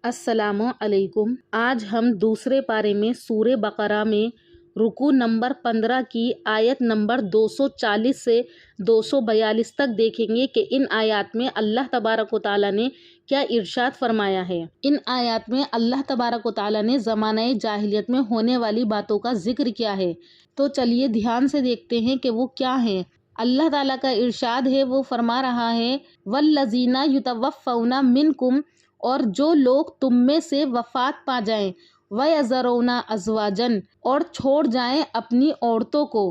अस्सलाम अलैकुम। आज हम दूसरे पारे में सूरे बकरा में रुकू नंबर 15 की आयत नंबर 240 से 242 तक देखेंगे कि इन आयत में अल्लाह तबारक व तआला ने क्या इरशाद फरमाया है। इन आयत में अल्लाह तबारक व तआला ने ज़माने जाहिलियत में होने वाली बातों का जिक्र किया है। तो चलिए ध्यान से देखते हैं कि वो क्या है। अल्लाह ताला का इरशाद है, वो फरमा रहा है, वल्लज़ीना युतवफ़्फ़ौना मिनकुम, और जो लोग तुम में से वफात पा जाएं, वयज़रूना अज़वाजन, और छोड़ जाएं अपनी औरतों को,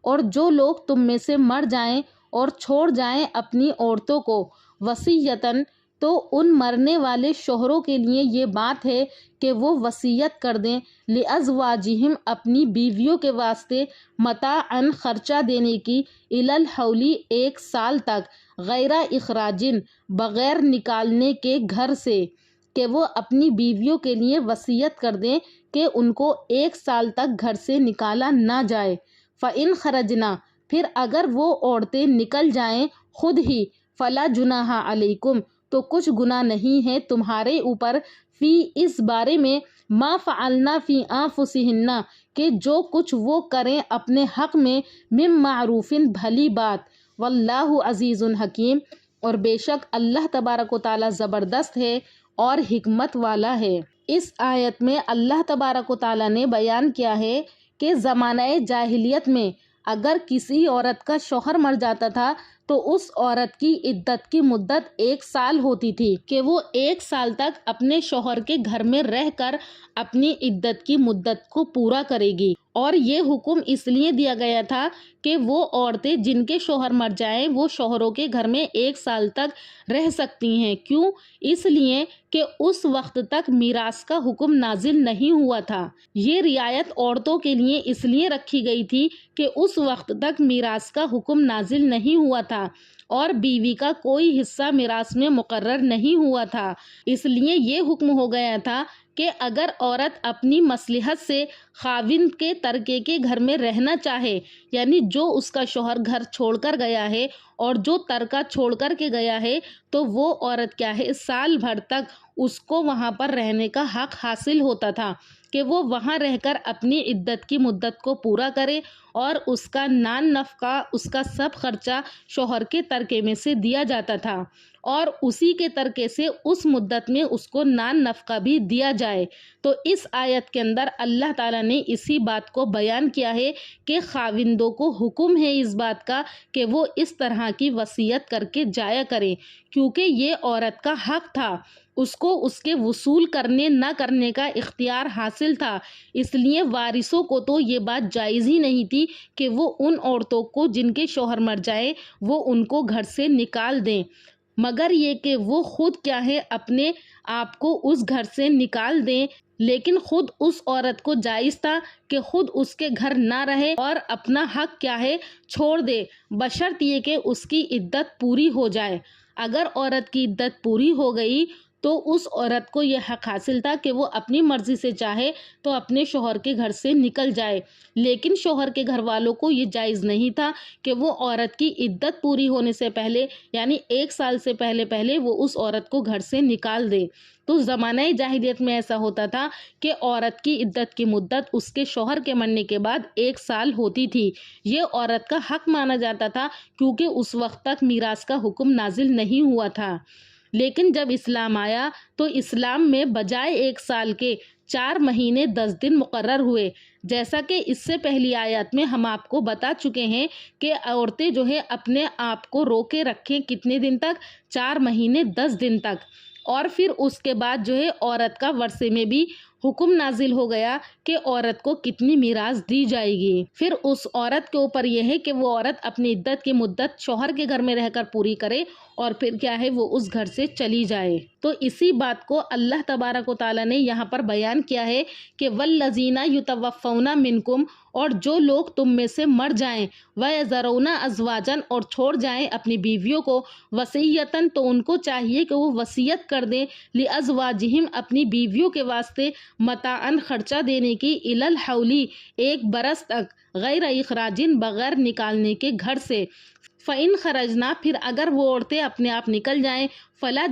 और जो लोग तुम में से मर जाएं और छोड़ जाएं अपनी औरतों को वसीयतन, तो उन मरने वाले शोहरों के लिए ये बात है कि वो वसीयत कर दें लिअज़वाजिहिम, अपनी बीवियों के वास्ते, मताअन, खर्चा देने की, इलल हौली, 1 साल तक, गैरा इखराजिन, बग़ैर निकालने के घर से, कि वो अपनी बीवियों के लिए वसीयत कर दें कि उनको 1 साल तक घर से निकाला ना जाए। फ़इन खरजना, फिर अगर वो औरतें निकल जाएं खुद ही, फ़ला जुनाहा अलैकुम, तो कुछ गुनाह नहीं है तुम्हारे ऊपर, फ़ी, इस बारे में, मा फ़अलना फ़ी आंफुसिहिन्ना, कि जो कुछ वो करें अपने हक़ में, मिन मारूफ़िन, भली बात, वल्लाहु अज़ीज़ुन हकीम, और बेशक अल्लाह तबारक व तआला ज़बरदस्त है और हिकमत वाला है। इस आयत में अल्लाह तबारक व तआला ने बयान किया है कि ज़माने जाहिलियत में अगर किसी औरत का शौहर मर जाता था तो उस औरत की इद्दत की मुद्दत 1 साल होती थी, कि वो 1 साल तक अपने शौहर के घर में रहकर अपनी इद्दत की मुद्दत को पूरा करेगी। और ये हुक्म इसलिए दिया गया था कि वो औरतें जिनके शौहर मर जाएं वो शौहरों के घर में 1 साल तक रह सकती हैं। क्यों? इसलिए कि उस वक्त तक मीरास का हुक्म नाजिल नहीं हुआ था। ये रियायत औरतों के लिए इसलिए रखी गई थी कि उस वक्त तक मीरास का हुक्म नाजिल नहीं हुआ था और बीवी का कोई हिस्सा मीरास में मुकर्रर नहीं हुआ था। इसलिए ये हुक्म हो गया था कि अगर औरत अपनी मसलहत से खाविंद के तरके के घर में रहना चाहे, यानी जो उसका शौहर घर छोड़कर गया है और जो तरका छोड़कर के गया है, तो वो औरत क्या है, साल भर तक उसको वहाँ पर रहने का हक हासिल होता था कि वो वहाँ रहकर अपनी इद्दत की मुद्दत को पूरा करे और उसका नान नफ़का, उसका सब खर्चा शौहर के तरके में से दिया जाता था और उसी के तरके से उस मुद्दत में उसको नान नफ़का भी दिया जाए। तो इस आयत के अंदर अल्लाह ताला ने इसी बात को बयान किया है कि खाविंदों को हुक्म है इस बात का कि वो इस तरह की वसीयत करके जाया करें, क्योंकि ये औरत का हक था, उसको उसके वसूल करने न करने का इख्तियार हासिल था। इसलिए वारिसों को तो ये बात जायज़ ही नहीं थी कि वो उन औरतों को जिनके शौहर मर जाए वो उनको घर से निकाल दें, मगर ये कि वो खुद क्या है, अपने आप को उस घर से निकाल दें। लेकिन खुद उस औरत को जायज़ था कि खुद उसके घर ना रहे और अपना हक क्या है, छोड़ दे, बशर्त ये कि उसकी इद्दत पूरी हो जाए। अगर औरत की इद्दत पूरी हो गई तो उस औरत को यह हक हासिल था कि वो अपनी मर्ज़ी से चाहे तो अपने शौहर के घर से निकल जाए। लेकिन शौहर के घर वालों को ये जायज़ नहीं था कि वो औरत की इद्दत पूरी होने से पहले, यानी 1 साल से पहले पहले वो उस औरत को घर से निकाल दे। तो ज़माने जाहिलियत में ऐसा होता था कि औरत की इद्दत की मुद्दत उसके शौहर के मरने के बाद 1 साल होती थी। ये औरत का हक माना जाता था क्योंकि उस वक्त तक मीरास का हुक्म नाजिल नहीं हुआ था। लेकिन जब इस्लाम आया तो इस्लाम में बजाय 1 साल के 4 महीने 10 दिन मुकर्रर हुए। जैसा कि इससे पहली आयत में हम आपको बता चुके हैं कि औरतें जो है अपने आप को रोके रखें कितने दिन तक, 4 महीने 10 दिन तक। और फिर उसके बाद जो है औरत का वर्षे में भी हुक्म नाजिल हो गया कि औरत को कितनी मीरास दी जाएगी। फिर उस औरत के ऊपर यह है कि वो औरत अपनी इद्दत की मुद्दत शौहर के घर में रहकर पूरी करे और फिर क्या है, वो उस घर से चली जाए। तो इसी बात को अल्लाह तबारक व तआला ने यहाँ पर बयान किया है कि वल्लज़ीना युतवफ़्फ़ौना मिनकुम, और जो लोग तुम में से मर जाएं, वयज़रूना अज़वाजन, और छोड़ जाएं अपनी बीवियों को, वसीयतन, तो उनको चाहिए कि वो वसीयत कर दें लिअज़वाजिहिम, अपनी बीवियों के वास्ते, मताअन, खर्चा देने की, इलल हौली, 1 बरस तक, गैर इखराजिन, बगैर निकालने के घर से, फ़इन खरजना, फिर अगर वो औरतें अपने आप निकल जाएं, फला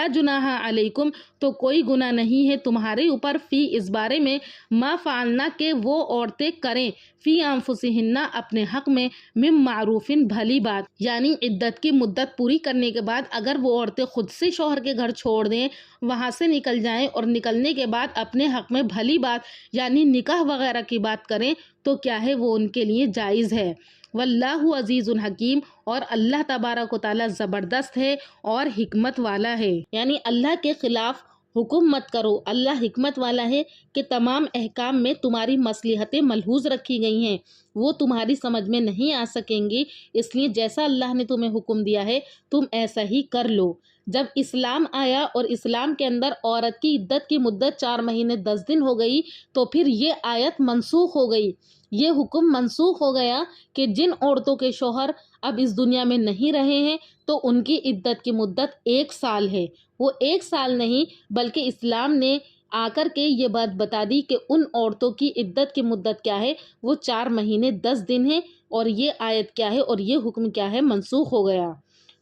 जुनाह अलैकुम, तो कोई गुनाह नहीं है तुम्हारे ऊपर, फ़ी, इस बारे में, मा फ़ालना, के वो औरतें करें, फ़ी अनफुसिहिन्ना, अपने हक़ में, मिम मारूफ़िन, भली बात, यानी इद्दत की मुद्दत पूरी करने के बाद अगर वो औरतें खुद से शौहर के घर छोड़ दें, वहाँ से निकल जाएं और निकलने के बाद अपने हक़ में भली बात यानी निकाह वगैरह की बात करें, तो क्या है वो उनके लिए जायज़ है। वल्लाहु अजीज़ुन हकीम, और अल्लाह तबारक व तआला ज़बरदस्त है और हिकमत वाला है। यानी अल्लाह के ख़िलाफ़ हुक्म मत करो, अल्लाह हिकमत वाला है कि तमाम अहकाम में तुम्हारी मसलहतें मलहूज़ रखी गई हैं, वो तुम्हारी समझ में नहीं आ सकेंगी, इसलिए जैसा अल्लाह ने तुम्हें हुक्म दिया है तुम ऐसा ही कर लो। जब इस्लाम आया और इस्लाम के अंदर औरत की इद्दत की मुद्दत 4 महीने 10 दिन हो गई, तो फिर ये आयत मनसूख हो गई, ये हुक्म मनसूख हो गया कि जिन औरतों के शौहर अब इस दुनिया में नहीं रहे हैं तो उनकी इद्दत की मुद्दत 1 साल है। वो 1 साल नहीं, बल्कि इस्लाम ने आकर के ये बात बता दी कि उन औरतों की इद्दत की मुद्दत क्या है, वो 4 महीने 10 दिन है, और ये आयत क्या है और ये हुक्म क्या है, मनसूख हो गया।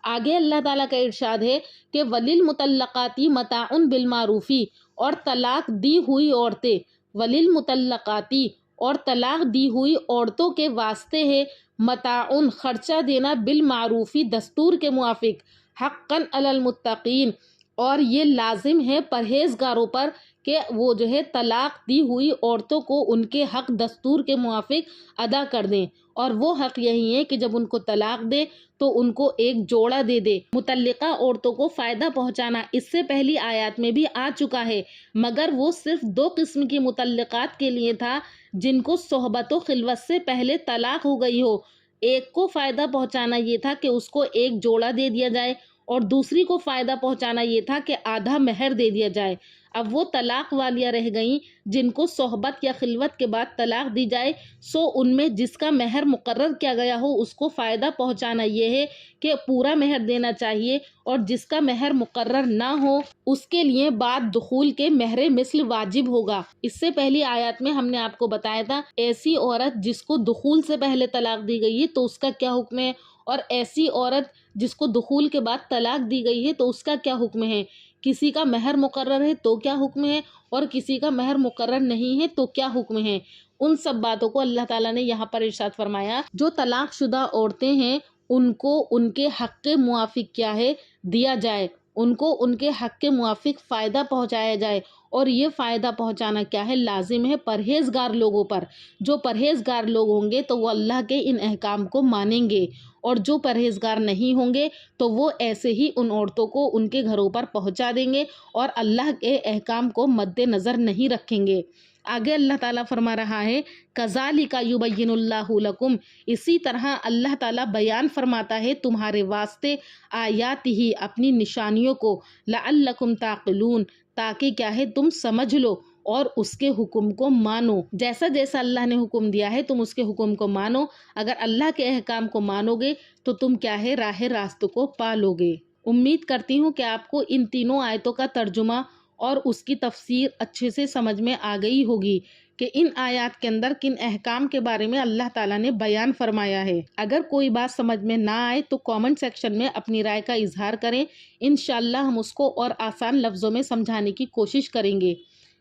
आगे अल्लाह ताला का इरशाद है कि वलिल मुतल्लकाती मताउन बिल मारूफी, और तलाक दी हुई औरतें, वलिल मुतल्लकाती, और तलाक दी हुई औरतों के वास्ते है मताउन, खर्चा देना, बिल मारूफी, दस्तूर के मुआफिक, हक्कन अलल मुत्तकीन, और ये लाजिम है परहेजगारों पर कि वो जो है तलाक दी हुई औरतों को उनके हक दस्तूर के मुआफिक अदा कर दें, और वो हक यही है कि जब उनको तलाक दे तो उनको एक जोड़ा दे दे। मुतल्लिका औरतों को फ़ायदा पहुंचाना इससे पहली आयत में भी आ चुका है, मगर वो सिर्फ 2 किस्म की मुतल्लिकात के लिए था, जिनको सोहबत व खिलवत से पहले तलाक हो गई हो। एक को फ़ायदा पहुंचाना ये था कि उसको एक जोड़ा दे दिया जाए, और दूसरी को फ़ायदा पहुंचाना ये था कि आधा महर दे दिया जाए। अब वो तलाक वालियाँ रह गईं जिनको सोहबत या खिलवत के बाद तलाक दी जाए, सो उनमें जिसका महर मुकर्रर किया गया हो उसको फ़ायदा पहुंचाना ये है कि पूरा महर देना चाहिए, और जिसका महर मुकर्रर ना हो उसके लिए बाद दुखूल के महर मिस्ल वाजिब होगा। इससे पहली आयत में हमने आपको बताया था ऐसी औरत जिसको दुखूल से पहले तलाक दी गई है तो उसका क्या हुक्म है, और ऐसी औरत जिसको दुखूल के बाद तलाक दी गई है तो उसका क्या हुक्म है। किसी का महर मुकर्रर है तो क्या हुक्म है, और किसी का महर मुकर्रर नहीं है तो क्या हुक्म है। उन सब बातों को अल्लाह ताला ने यहाँ पर इरशाद फरमाया। जो तलाक शुदा औरतें हैं उनको उनके हक के मुआफिक क्या है दिया जाए, उनको उनके हक के मुआफिक फ़ायदा पहुँचाया जाए, और ये फ़ायदा पहुँचाना क्या है, लाजिम है परहेज़गार लोगों पर। जो परहेज़गार लोग होंगे तो वो अल्लाह के इन अहकाम को मानेंगे, और जो परहेज़गार नहीं होंगे तो वो ऐसे ही उन औरतों को उनके घरों पर पहुंचा देंगे और अल्लाह के अहकाम को मद्देनज़र नहीं रखेंगे। आगे अल्लाह ताला फरमा रहा है कज़ालिका युबय्यिनुल्लाहु लकुम, इसी तरह अल्लाह ताला बयान फरमाता है तुम्हारे वास्ते आयातिही, अपनी निशानियों को, लअल्लकुम ताक़िलून, ताकि क्या है तुम समझ लो और उसके हुक्म को मानो। जैसा जैसा अल्लाह ने हुक्म दिया है तुम उसके हुक्म को मानो। अगर अल्लाह के अहकाम को मानोगे तो तुम क्या है राह रास्त को पालोगे। उम्मीद करती हूँ कि आपको इन तीनों आयतों का तर्जुमा और उसकी तफसीर अच्छे से समझ में आ गई होगी कि इन आयत के अंदर किन अहकाम के बारे में अल्लाह ताला ने बयान फरमाया है। अगर कोई बात समझ में ना आए तो कमेंट सेक्शन में अपनी राय का इजहार करें, इंशाअल्लाह हम उसको और आसान लफ्ज़ों में समझाने की कोशिश करेंगे।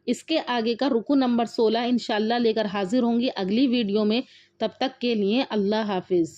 इसके आगे का रुकू नंबर 16 इंशाअल्लाह लेकर हाजिर होंगी अगली वीडियो में। तब तक के लिए अल्लाह हाफिज़।